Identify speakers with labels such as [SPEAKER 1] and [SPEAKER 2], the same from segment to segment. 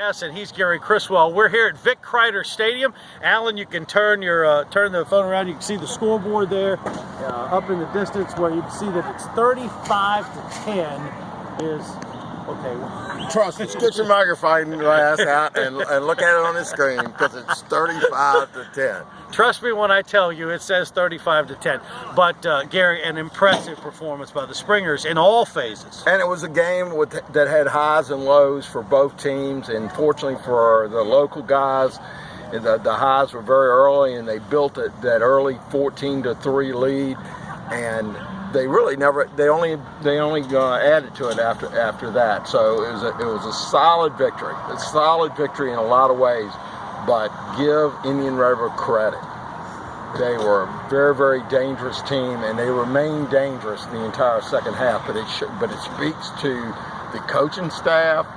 [SPEAKER 1] Hess and he's Gary Criswell. We're here at Vic Kreider Stadium. Alan, you can turn the phone around. You can see the scoreboard there up in the distance where you can see that it's 35-10 is okay.
[SPEAKER 2] Trust me, get your magnifying glass out and look at it on the screen because it's 35-10.
[SPEAKER 1] Trust me when I tell you it says 35-10. But Gary, an impressive performance by the Springers in all phases.
[SPEAKER 2] And it was a game that had highs and lows for both teams, and fortunately for the local guys, the highs were very early, and they built that early 14-3 lead, and they really they only added to it after that. So it was a solid victory. A solid victory in a lot of ways. But give Indian River credit. They were a very, very dangerous team, and they remained dangerous the entire second half. But it speaks to the coaching staff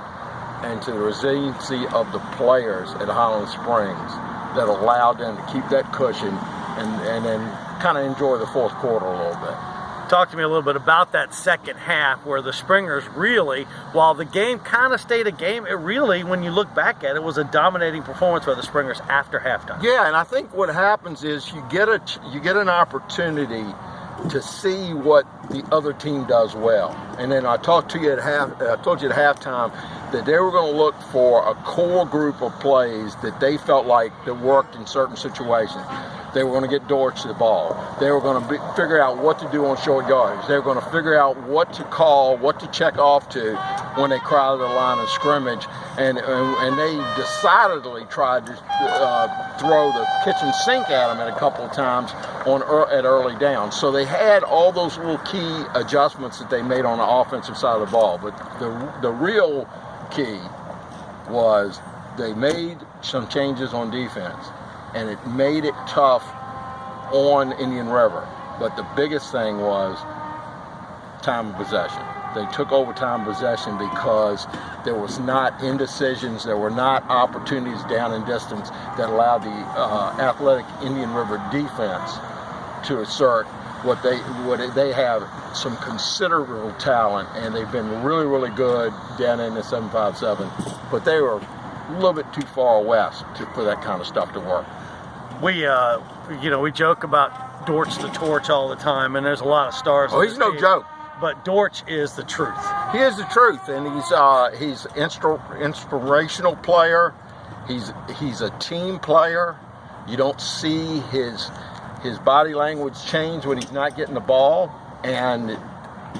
[SPEAKER 2] and to the resiliency of the players at Highland Springs that allowed them to keep that cushion and then kind of enjoy the fourth quarter a little bit.
[SPEAKER 1] Talk to me a little bit about that second half where the Springers really, while the game kind of stayed a game, it really, when you look back at it, was a dominating performance by the Springers after halftime.
[SPEAKER 2] Yeah, and I think what happens is you get an opportunity to see what the other team does well. And then I told you at halftime that they were going to look for a core group of plays that they felt like that worked in certain situations. They were going to get Dortch the ball. They were going to figure out what to do on short yards. They were going to figure out what to call, what to check off to when they crowded the line of scrimmage. And they decidedly tried to throw the kitchen sink at them a couple of times at early down. So they had all those little key adjustments that they made on the offensive side of the ball. But the real key was they made some changes on defense, and it made it tough on Indian River. But the biggest thing was time of possession. They took over time of possession because there was not indecisions, there were not opportunities down in distance that allowed the athletic Indian River defense to assert what they have some considerable talent, and they've been really, really good down in the 757, but they were a little bit too far west for that kind of stuff to work.
[SPEAKER 1] We joke about Dortch the Torch all the time, and there's a lot of stars.
[SPEAKER 2] Oh, he's no joke.
[SPEAKER 1] But Dortch is the truth.
[SPEAKER 2] He is the truth, and he's inspirational player. He's a team player. You don't see his body language change when he's not getting the ball, and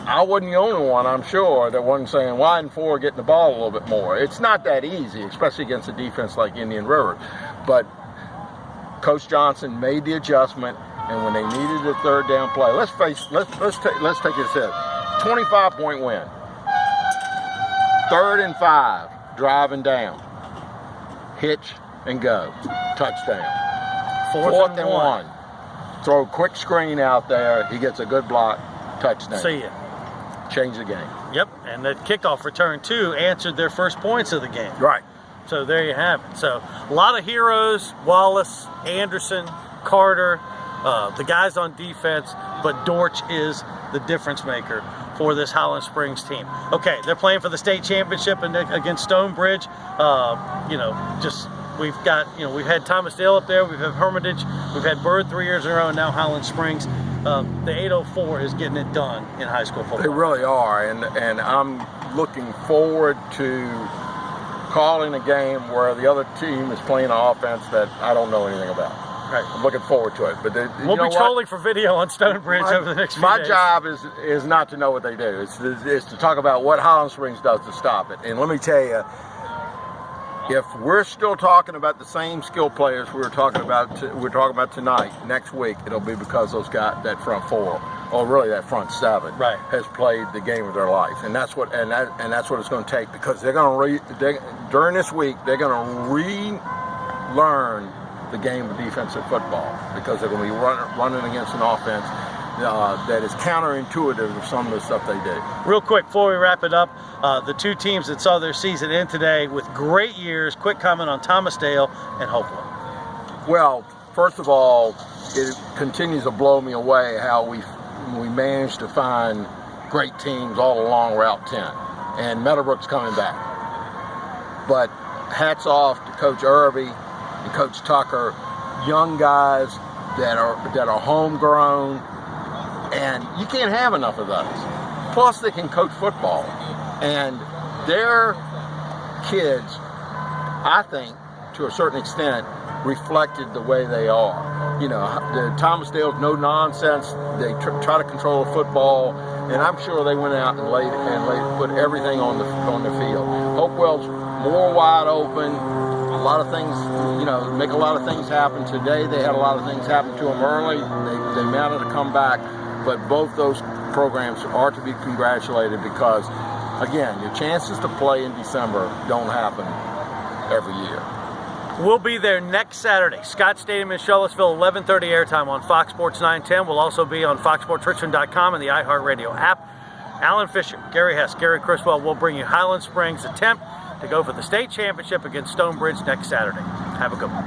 [SPEAKER 2] I wasn't the only one, I'm sure, that wasn't saying, why isn't Ford getting the ball a little bit more? It's not that easy, especially against a defense like Indian River. But Coach Johnson made the adjustment, and when they needed a third down play, let's take this hit. 25-point win. 3rd and 5, driving down. Hitch and go. Touchdown. 4th and 1. Throw a quick screen out there. He gets a good block. Touchdown.
[SPEAKER 1] See ya.
[SPEAKER 2] Change the game.
[SPEAKER 1] Yep, and the kickoff return, too, answered their first points of the game.
[SPEAKER 2] Right.
[SPEAKER 1] So there you have it. So a lot of heroes, Wallace, Anderson, Carter, the guys on defense, but Dortch is the difference maker for this Highland Springs team. Okay, they're playing for the state championship against Stonebridge. We've had Thomas Dale up there, we've had Hermitage, we've had Bird 3 years in a row, and now Highland Springs. The 804 is getting it done in high school football.
[SPEAKER 2] They really are, and I'm looking forward to calling a game where the other team is playing an offense that I don't know anything about.
[SPEAKER 1] Right.
[SPEAKER 2] I'm looking forward to it. But
[SPEAKER 1] we'll be trolling for video on Stonebridge over the next few days.
[SPEAKER 2] My job is not to know what they do. It's to talk about what Highland Springs does to stop it. And let me tell you, if we're still talking about the same skill players we're talking about tonight, next week, it'll be because those guys, that front 4, or really that front 7,
[SPEAKER 1] right,
[SPEAKER 2] has played the game of their life, and that's what it's going to take, because during this week they're going to relearn the game of defensive football, because they're going to be running against an offense that is counterintuitive of some of the stuff they do.
[SPEAKER 1] Real quick, before we wrap it up, the two teams that saw their season end today with great years, quick comment on Thomas Dale and Hopeland.
[SPEAKER 2] Well, first of all, it continues to blow me away how we managed to find great teams all along Route 10. And Meadowbrook's coming back. But hats off to Coach Irby and Coach Tucker, young guys that are homegrown, and you can't have enough of those. Plus, they can coach football, and their kids, I think, to a certain extent, reflected the way they are. You know, the Thomasdale's no nonsense. They try to control the football, and I'm sure they went out and put everything on the field. Hopewell's more wide open. A lot of things, you know, make a lot of things happen. Today they had a lot of things happen to them early. They managed to come back, but both those programs are to be congratulated because, again, your chances to play in December don't happen every year.
[SPEAKER 1] We'll be there next Saturday. Scott Stadium in Charlottesville, 11:30 airtime on Fox Sports 910. We'll also be on foxsportsrichmond.com and the iHeartRadio app. Alan Fisher, Gary Hess, Gary Criswell will bring you Highland Springs' attempt to go for the state championship against Stonebridge next Saturday. Have a good one.